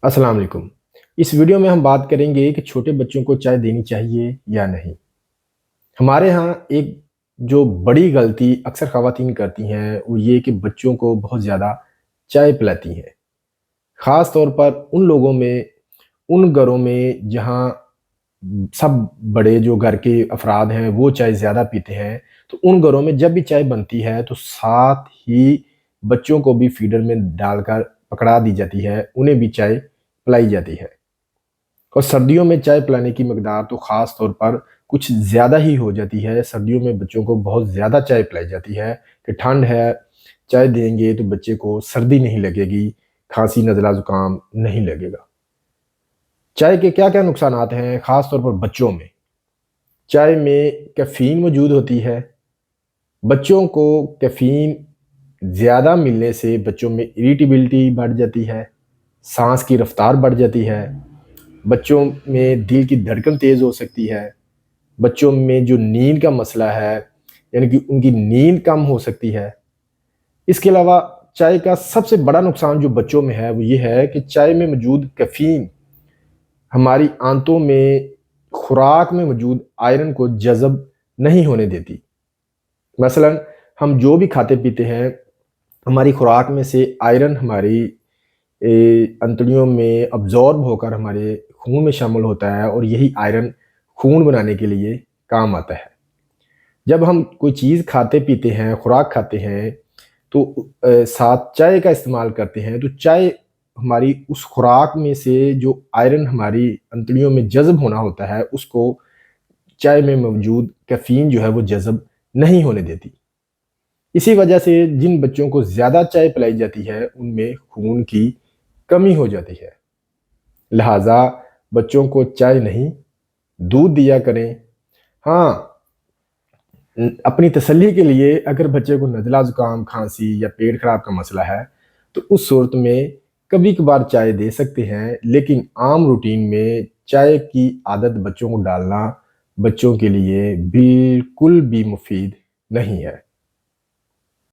अस्सलाम वालेकुम। इस वीडियो में हम बात करेंगे कि छोटे बच्चों को चाय देनी चाहिए या नहीं। हमारे यहाँ एक जो बड़ी गलती अक्सर ख़वातीन करती हैं वो ये कि बच्चों को बहुत ज़्यादा चाय पिलाती हैं। ख़ास तौर पर उन लोगों में, उन घरों में जहाँ सब बड़े जो घर के अफ़राद हैं वो चाय ज़्यादा पीते हैं, तो उन घरों में जब भी चाय बनती है तो साथ ही बच्चों को भी फ़ीडर में डालकर पकड़ा दी जाती है, उन्हें भी चाय पिलाई जाती है। और सर्दियों में चाय पिलाने की मकदार तो ख़ास तौर पर कुछ ज़्यादा ही हो जाती है। सर्दियों में बच्चों को बहुत ज़्यादा चाय पिलाई जाती है कि ठंड है, चाय देंगे तो बच्चे को सर्दी नहीं लगेगी, खांसी, नज़ला, ज़ुकाम नहीं लगेगा। चाय के क्या-क्या नुकसानात हैं, ख़ास तौर पर बच्चों में? चाय में कैफ़ीन मौजूद होती है। बच्चों को कैफ़ीन ज़्यादा मिलने से बच्चों में इरिटेबिलिटी बढ़ जाती है, सांस की रफ़्तार बढ़ जाती है, बच्चों में दिल की धड़कन तेज़ हो सकती है, बच्चों में जो नींद का मसला है, यानी कि उनकी नींद कम हो सकती है। इसके अलावा चाय का सबसे बड़ा नुकसान जो बच्चों में है, वो ये है कि चाय में मौजूद कैफ़ीन हमारी आंतों में, खुराक में मौजूद आयरन को जज़ब नहीं होने देती। मसलन हम जो भी खाते-पीते हैं, हमारी खुराक में से आयरन हमारी अंतड़ियों में अब्ज़ॉर्ब होकर हमारे खून में शामिल होता है और यही आयरन खून बनाने के लिए काम आता है। जब हम कोई चीज़ खाते-पीते हैं, खुराक खाते हैं, तो साथ चाय का इस्तेमाल करते हैं, तो चाय हमारी उस खुराक में से जो आयरन हमारी अंतड़ियों में जज़ब होना होता है, उसको चाय में मौजूद कैफ़ीन जो है वो जज़ब नहीं होने देती। इसी वजह से जिन बच्चों को ज़्यादा चाय पिलाई जाती है, उनमें खून की कमी हो जाती है। लिहाज़ा बच्चों को चाय नहीं, दूध दिया करें। हाँ, अपनी तसल्ली के लिए अगर बच्चे को नज़ला, ज़ुकाम, खाँसी या पेट खराब का मसला है, तो उस सूरत में कभी-कभार चाय दे सकते हैं, लेकिन आम रूटीन में चाय की आदत बच्चों को डालना बच्चों के लिए बिल्कुल भी मुफ़ीद नहीं है।